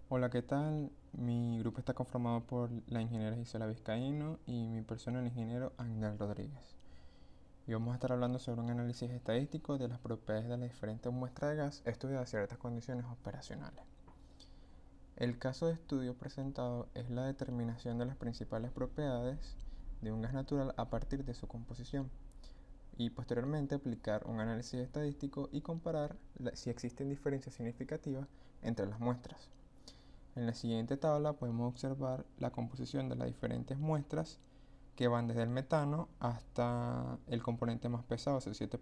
Hola, ¿qué tal? Mi grupo está conformado por la ingeniera Gisela Vizcaíno y mi persona, el ingeniero Ángel Rodríguez. Y vamos a estar hablando sobre un análisis estadístico de las propiedades de las diferentes muestras de gas estudiadas a ciertas condiciones operacionales. El caso de estudio presentado es la determinación de las principales propiedades de un gas natural a partir de su composición y posteriormente aplicar un análisis estadístico y comparar si existen diferencias significativas entre las muestras. En la siguiente tabla podemos observar la composición de las diferentes muestras que van desde el metano hasta el componente más pesado, el 7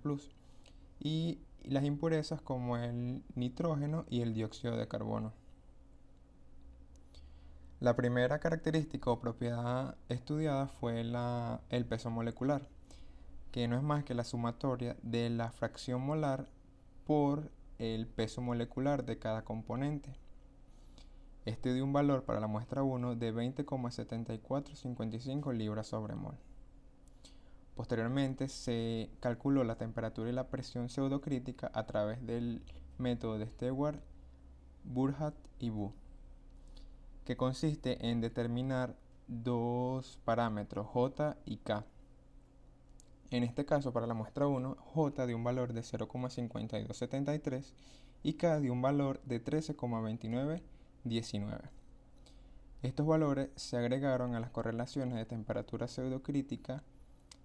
y las impurezas como el nitrógeno y el dióxido de carbono. La primera característica o propiedad estudiada fue el peso molecular, que no es más que la sumatoria de la fracción molar por el peso molecular de cada componente. Este dio un valor para la muestra 1 de 20,7455 libras sobre mol. Posteriormente se calculó la temperatura y la presión pseudocrítica a través del método de Stewart, Burhat y Bu, que consiste en determinar dos parámetros J y K. En este caso, para la muestra 1, J dio un valor de 0,5273 y K dio un valor de 13,2919. Estos valores se agregaron a las correlaciones de temperatura pseudocrítica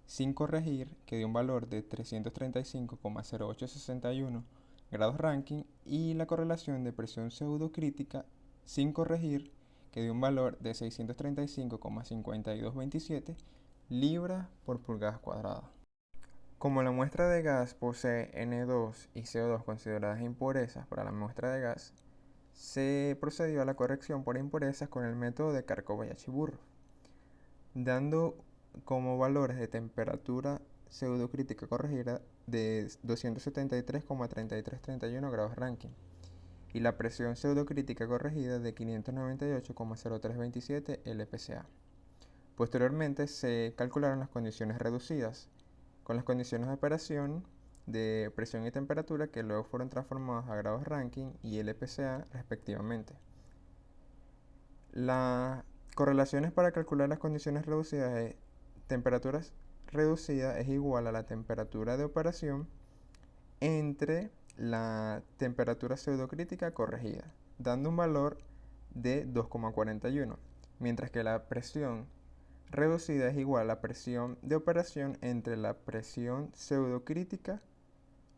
sin corregir, que dio un valor de 335,0861 grados Rankine, y la correlación de presión pseudocrítica sin corregir, que dio un valor de 635,5227 libras por pulgada cuadrada. Como la muestra de gas posee N2 y CO2 consideradas impurezas para la muestra de gas, se procedió a la corrección por impurezas con el método de Kharkov-Yachiburov, dando como valores de temperatura pseudocrítica corregida de 273,3331 grados Rankine y la presión pseudocrítica corregida de 598,0327 LPCA. Posteriormente se calcularon las condiciones reducidas, con las condiciones de operación de presión y temperatura que luego fueron transformadas a grados Rankine y LPCA respectivamente. Las correlaciones para calcular las condiciones reducidas de temperaturas reducidas es igual a la temperatura de operación entre la temperatura pseudocrítica corregida, dando un valor de 2,41, mientras que la presión reducida es igual a la presión de operación entre la presión pseudocrítica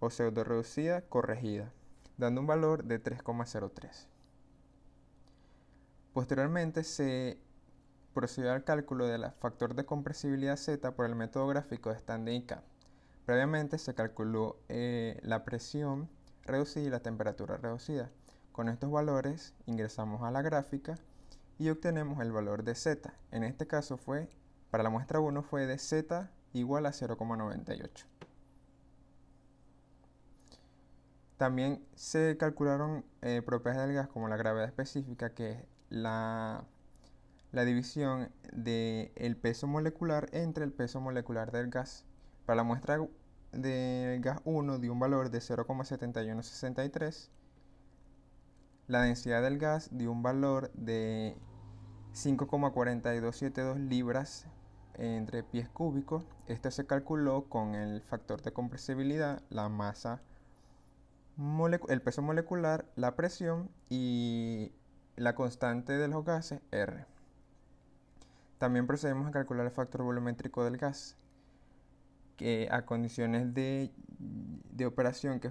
o pseudoreducida corregida, dando un valor de 3,03. Posteriormente se procedió al cálculo del factor de compresibilidad Z por el método gráfico de Stanley y K. Previamente se calculó la presión reducida y la temperatura reducida. Con estos valores ingresamos a la gráfica y obtenemos el valor de Z. En este caso para la muestra 1 fue de Z igual a 0,98. También se calcularon propiedades del gas como la gravedad específica, que es la división del peso molecular entre el peso molecular del gas. Para la muestra del gas 1 dio un valor de 0,7163. La densidad del gas dio un valor de 5,4272 libras entre pies cúbicos. Esto se calculó con el factor de compresibilidad, la masa, el peso molecular, la presión y la constante de los gases R. También procedemos a calcular el factor volumétrico del gas, que a condiciones de operación que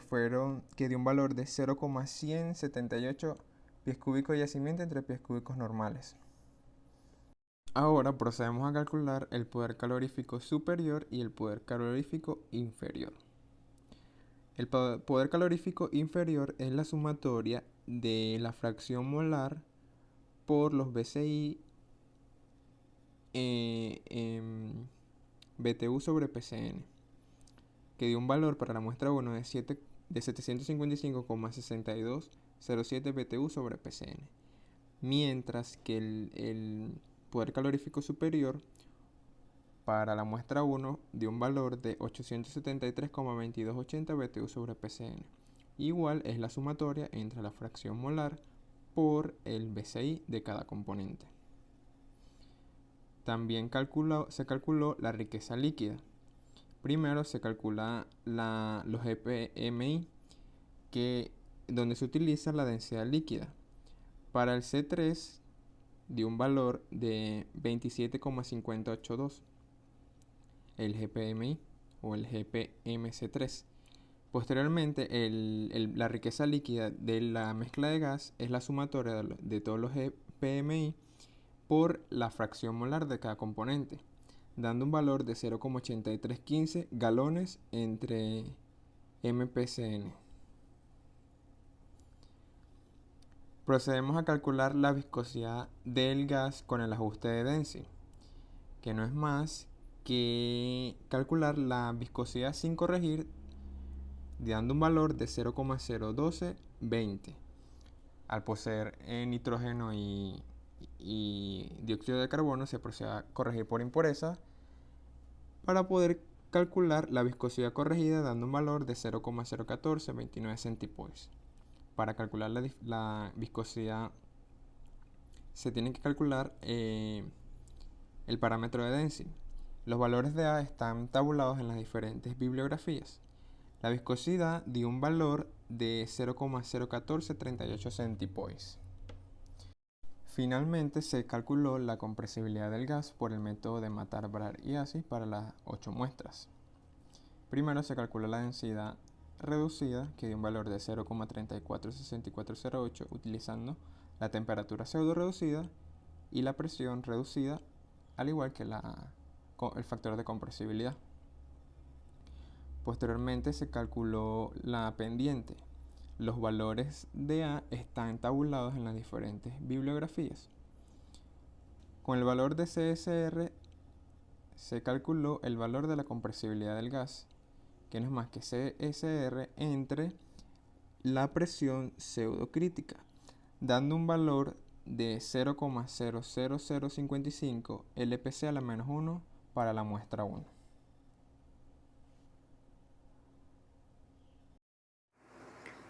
dio un valor de 0,178 pies cúbicos de yacimiento entre pies cúbicos normales. Ahora procedemos a calcular el poder calorífico superior y el poder calorífico inferior. El poder calorífico inferior es la sumatoria de la fracción molar por los BCI BTU sobre PCN, que dio un valor para la muestra 1 de 755,6207 BTU sobre PCN, mientras que el poder calorífico superior para la muestra 1 dio un valor de 873,2280 BTU sobre PCN. Igual es la sumatoria entre la fracción molar por el BCI de cada componente. También se calculó la riqueza líquida. Primero se calcula los EPMI, donde se utiliza la densidad líquida. Para el C3 dio un valor de 27,582, el GPMI o el GPMC3. Posteriormente, la riqueza líquida de la mezcla de gas es la sumatoria de todos los GPMI por la fracción molar de cada componente, dando un valor de 0,8315 galones entre MPCN. Procedemos a calcular la viscosidad del gas con el ajuste de Densey, que no es más que calcular la viscosidad sin corregir, dando un valor de 0,01220. Al poseer nitrógeno y dióxido de carbono, se procede a corregir por impureza para poder calcular la viscosidad corregida, dando un valor de 0,01429 centipoise. Para calcular la viscosidad se tiene que calcular el parámetro de Densey. Los valores de A están tabulados en las diferentes bibliografías. La viscosidad dio un valor de 0,01438 centipoise. Finalmente se calculó la compresibilidad del gas por el método de Matar, Brar y Aziz para las 8 muestras. Primero se calculó la densidad reducida, que dio un valor de 0,346408 utilizando la temperatura pseudo reducida y la presión reducida, al igual que el factor de compresibilidad. Posteriormente se calculó la pendiente. Los valores de A están tabulados en las diferentes bibliografías. Con el valor de CSR se calculó el valor de la compresibilidad del gas, que no es más que CSR entre la presión pseudocrítica, dando un valor de 0,00055 LPC a la menos 1 para la muestra 1.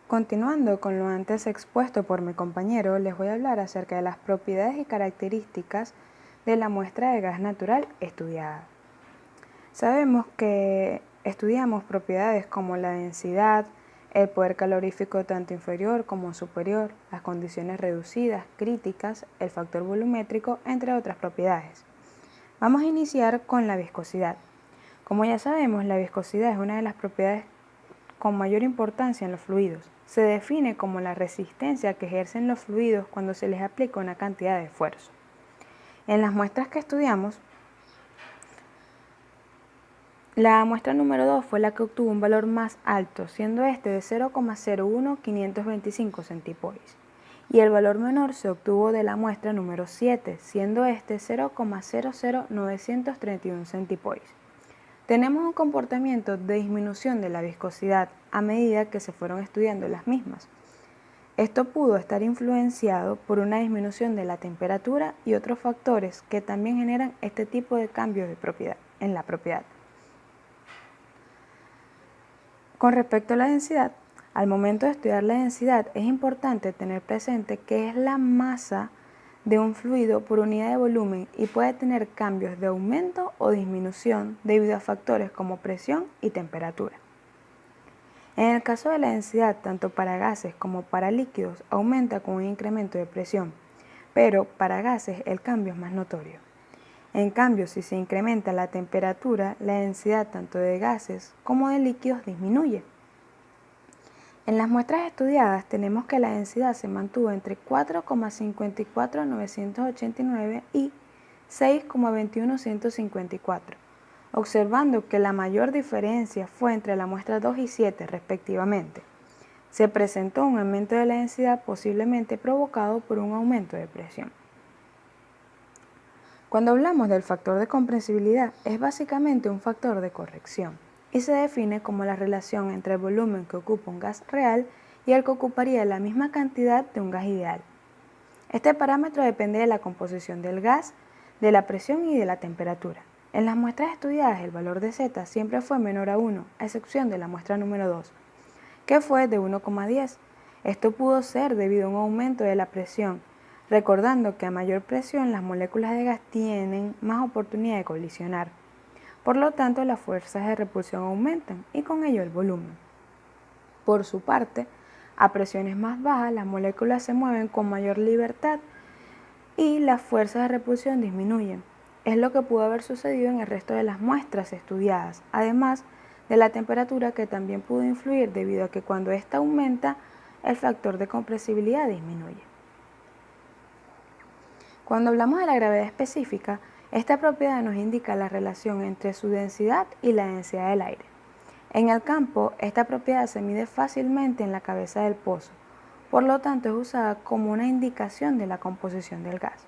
Continuando con lo antes expuesto por mi compañero, les voy a hablar acerca de las propiedades y características de la muestra de gas natural estudiada. Sabemos que estudiamos propiedades como la densidad, el poder calorífico tanto inferior como superior, las condiciones reducidas, críticas, el factor volumétrico, entre otras propiedades. Vamos a iniciar con la viscosidad. Como ya sabemos, la viscosidad es una de las propiedades con mayor importancia en los fluidos. Se define como la resistencia que ejercen los fluidos cuando se les aplica una cantidad de esfuerzo. En las muestras que estudiamos, la muestra número 2 fue la que obtuvo un valor más alto, siendo este de 0,01525 centipoise, y el valor menor se obtuvo de la muestra número 7, siendo este 0,00931 centipoise. Tenemos un comportamiento de disminución de la viscosidad a medida que se fueron estudiando las mismas. Esto pudo estar influenciado por una disminución de la temperatura y otros factores que también generan este tipo de cambios en la propiedad. Con respecto a la densidad, al momento de estudiar la densidad es importante tener presente que es la masa de un fluido por unidad de volumen y puede tener cambios de aumento o disminución debido a factores como presión y temperatura. En el caso de la densidad, tanto para gases como para líquidos, aumenta con un incremento de presión, pero para gases el cambio es más notorio. En cambio, si se incrementa la temperatura, la densidad tanto de gases como de líquidos disminuye. En las muestras estudiadas tenemos que la densidad se mantuvo entre 4,54989 y 6,21154, observando que la mayor diferencia fue entre la muestra 2 y 7 respectivamente. Se presentó un aumento de la densidad posiblemente provocado por un aumento de presión. Cuando hablamos del factor de compresibilidad, es básicamente un factor de corrección y se define como la relación entre el volumen que ocupa un gas real y el que ocuparía la misma cantidad de un gas ideal. Este parámetro depende de la composición del gas, de la presión y de la temperatura. En las muestras estudiadas el valor de Z siempre fue menor a 1, a excepción de la muestra número 2, que fue de 1,10. Esto pudo ser debido a un aumento de la presión, recordando que a mayor presión las moléculas de gas tienen más oportunidad de colisionar. Por lo tanto, las fuerzas de repulsión aumentan y con ello el volumen. Por su parte, a presiones más bajas las moléculas se mueven con mayor libertad y las fuerzas de repulsión disminuyen. Es lo que pudo haber sucedido en el resto de las muestras estudiadas, además de la temperatura que también pudo influir debido a que cuando ésta aumenta, el factor de compresibilidad disminuye. Cuando hablamos de la gravedad específica, esta propiedad nos indica la relación entre su densidad y la densidad del aire. En el campo, esta propiedad se mide fácilmente en la cabeza del pozo, por lo tanto es usada como una indicación de la composición del gas.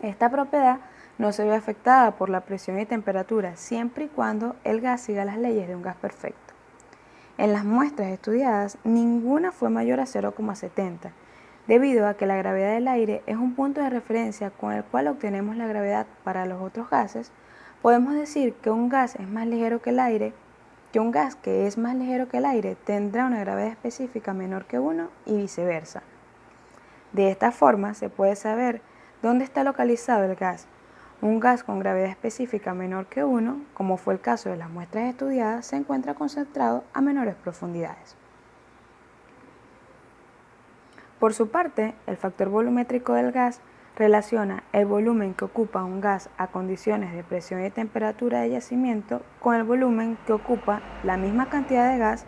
Esta propiedad no se ve afectada por la presión y temperatura siempre y cuando el gas siga las leyes de un gas perfecto. En las muestras estudiadas, ninguna fue mayor a 0,70, debido a que la gravedad del aire es un punto de referencia con el cual obtenemos la gravedad para los otros gases. Podemos decir que un gas es más ligero que el aire, que un gas que es más ligero que el aire tendrá una gravedad específica menor que 1 y viceversa. De esta forma se puede saber dónde está localizado el gas. Un gas con gravedad específica menor que 1, como fue el caso de las muestras estudiadas, se encuentra concentrado a menores profundidades. Por su parte, el factor volumétrico del gas relaciona el volumen que ocupa un gas a condiciones de presión y temperatura de yacimiento con el volumen que ocupa la misma cantidad de gas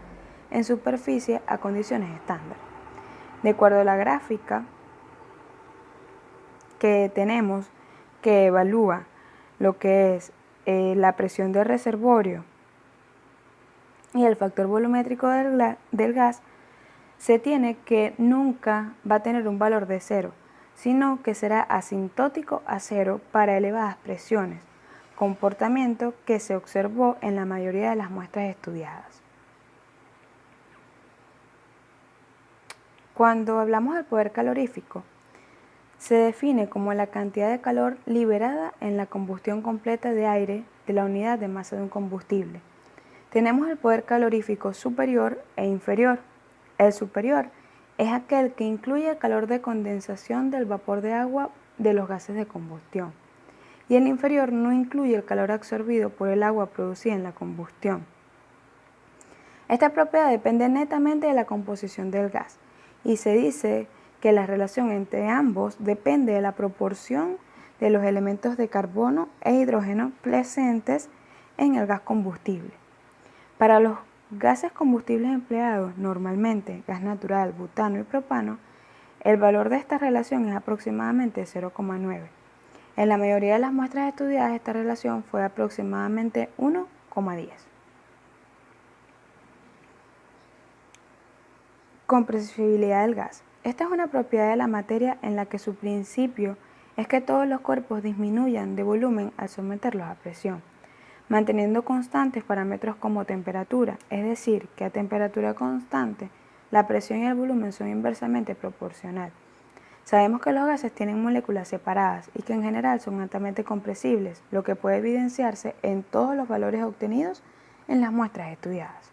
en superficie a condiciones estándar. De acuerdo a la gráfica que tenemos, que evalúa lo que es la presión del reservorio y el factor volumétrico del gas, se tiene que nunca va a tener un valor de cero, sino que será asintótico a cero para elevadas presiones, comportamiento que se observó en la mayoría de las muestras estudiadas. Cuando hablamos del poder calorífico, se define como la cantidad de calor liberada en la combustión completa de aire de la unidad de masa de un combustible. Tenemos el poder calorífico superior e inferior. El superior es aquel que incluye el calor de condensación del vapor de agua de los gases de combustión, y el inferior no incluye el calor absorbido por el agua producida en la combustión. Esta propiedad depende netamente de la composición del gas, y se dice que la relación entre ambos depende de la proporción de los elementos de carbono e hidrógeno presentes en el gas combustible. Para los gases combustibles empleados, normalmente gas natural, butano y propano, el valor de esta relación es aproximadamente 0,9. En la mayoría de las muestras estudiadas esta relación fue aproximadamente 1,10. Compresibilidad del gas. Esta es una propiedad de la materia en la que su principio es que todos los cuerpos disminuyan de volumen al someterlos a presión, manteniendo constantes parámetros como temperatura, es decir, que a temperatura constante la presión y el volumen son inversamente proporcional. Sabemos que los gases tienen moléculas separadas y que en general son altamente compresibles, lo que puede evidenciarse en todos los valores obtenidos en las muestras estudiadas.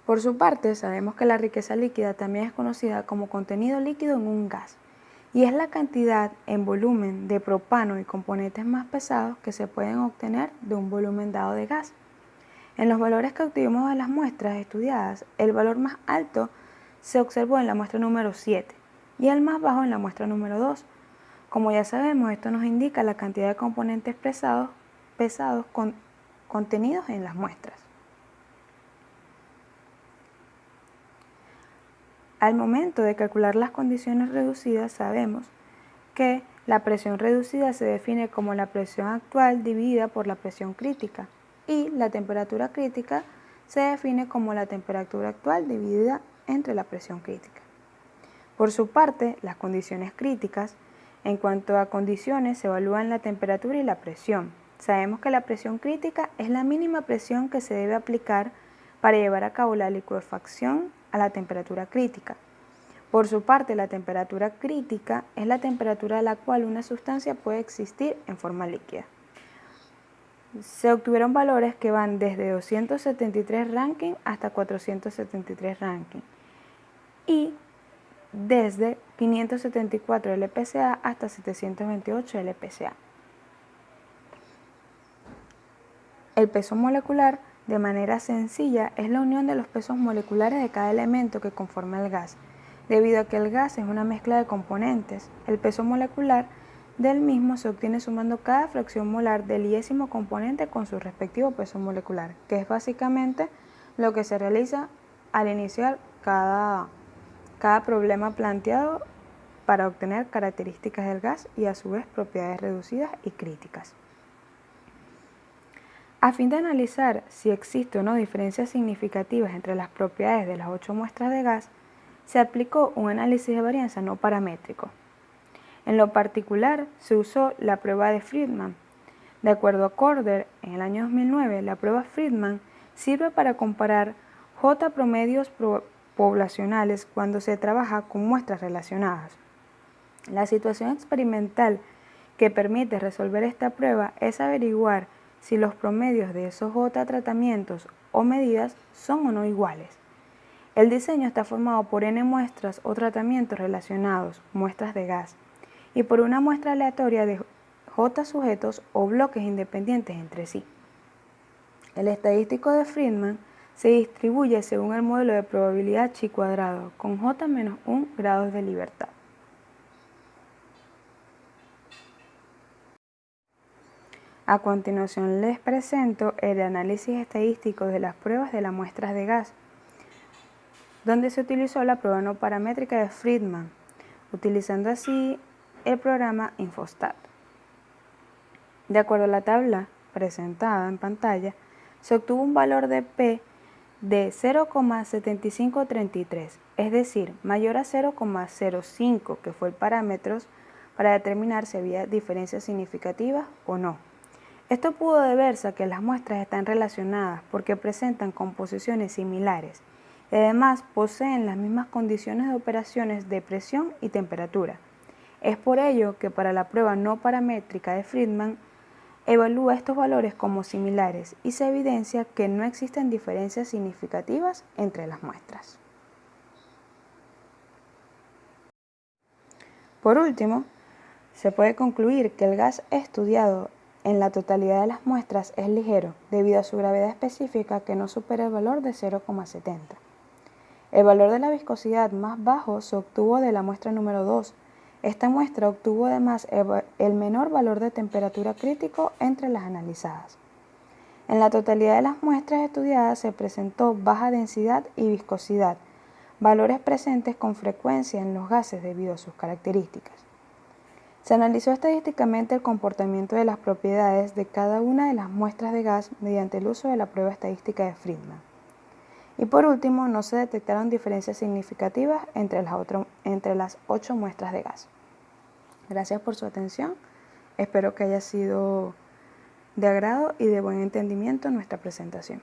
Por su parte, sabemos que la riqueza líquida también es conocida como contenido líquido en un gas, y es la cantidad en volumen de propano y componentes más pesados que se pueden obtener de un volumen dado de gas. En los valores que obtuvimos de las muestras estudiadas, el valor más alto se observó en la muestra número 7 y el más bajo en la muestra número 2. Como ya sabemos, esto nos indica la cantidad de componentes pesados contenidos en las muestras. Al momento de calcular las condiciones reducidas, sabemos que la presión reducida se define como la presión actual dividida por la presión crítica y la temperatura crítica se define como la temperatura actual dividida entre la presión crítica. Por su parte, las condiciones críticas, en cuanto a condiciones, se evalúan la temperatura y la presión. Sabemos que la presión crítica es la mínima presión que se debe aplicar para llevar a cabo la licuefacción a la temperatura crítica. Por su parte, la temperatura crítica es la temperatura a la cual una sustancia puede existir en forma líquida. se obtuvieron valores que van desde 273 ranking hasta 473 ranking y desde 574 LPCA hasta 728 LPCA. El peso molecular, de manera sencilla, es la unión de los pesos moleculares de cada elemento que conforma el gas. Debido a que el gas es una mezcla de componentes, el peso molecular del mismo se obtiene sumando cada fracción molar del iésimo componente con su respectivo peso molecular, que es básicamente lo que se realiza al iniciar cada problema planteado para obtener características del gas y a su vez propiedades reducidas y críticas. A fin de analizar si existe o no diferencias significativas entre las propiedades de las 8 muestras de gas, se aplicó un análisis de varianza no paramétrico. En lo particular, se usó la prueba de Friedman. De acuerdo a Corder, en el año 2009, la prueba Friedman sirve para comparar J promedios poblacionales cuando se trabaja con muestras relacionadas. La situación experimental que permite resolver esta prueba es averiguar si los promedios de esos J tratamientos o medidas son o no iguales. El diseño está formado por n muestras o tratamientos relacionados, muestras de gas, y por una muestra aleatoria de J sujetos o bloques independientes entre sí. El estadístico de Friedman se distribuye según el modelo de probabilidad chi cuadrado, con J menos 1 grados de libertad. A continuación les presento el análisis estadístico de las pruebas de las muestras de gas, donde se utilizó la prueba no paramétrica de Friedman, utilizando así el programa Infostat. De acuerdo a la tabla presentada en pantalla, se obtuvo un valor de P de 0,7533, es decir, mayor a 0,05, que fue el parámetro para determinar si había diferencias significativas o no. Esto pudo deberse a que las muestras están relacionadas porque presentan composiciones similares y además poseen las mismas condiciones de operaciones de presión y temperatura. Es por ello que para la prueba no paramétrica de Friedman evalúa estos valores como similares y se evidencia que no existen diferencias significativas entre las muestras. Por último, se puede concluir que el gas estudiado en la totalidad de las muestras es ligero debido a su gravedad específica que no supera el valor de 0,70. El valor de la viscosidad más bajo se obtuvo de la muestra número 2. Esta muestra obtuvo además el menor valor de temperatura crítico entre las analizadas. En la totalidad de las muestras estudiadas se presentó baja densidad y viscosidad, valores presentes con frecuencia en los gases debido a sus características. Se analizó estadísticamente el comportamiento de las propiedades de cada una de las muestras de gas mediante el uso de la prueba estadística de Friedman. Y por último, no se detectaron diferencias significativas entre las 8 muestras de gas. Gracias por su atención. Espero que haya sido de agrado y de buen entendimiento nuestra presentación.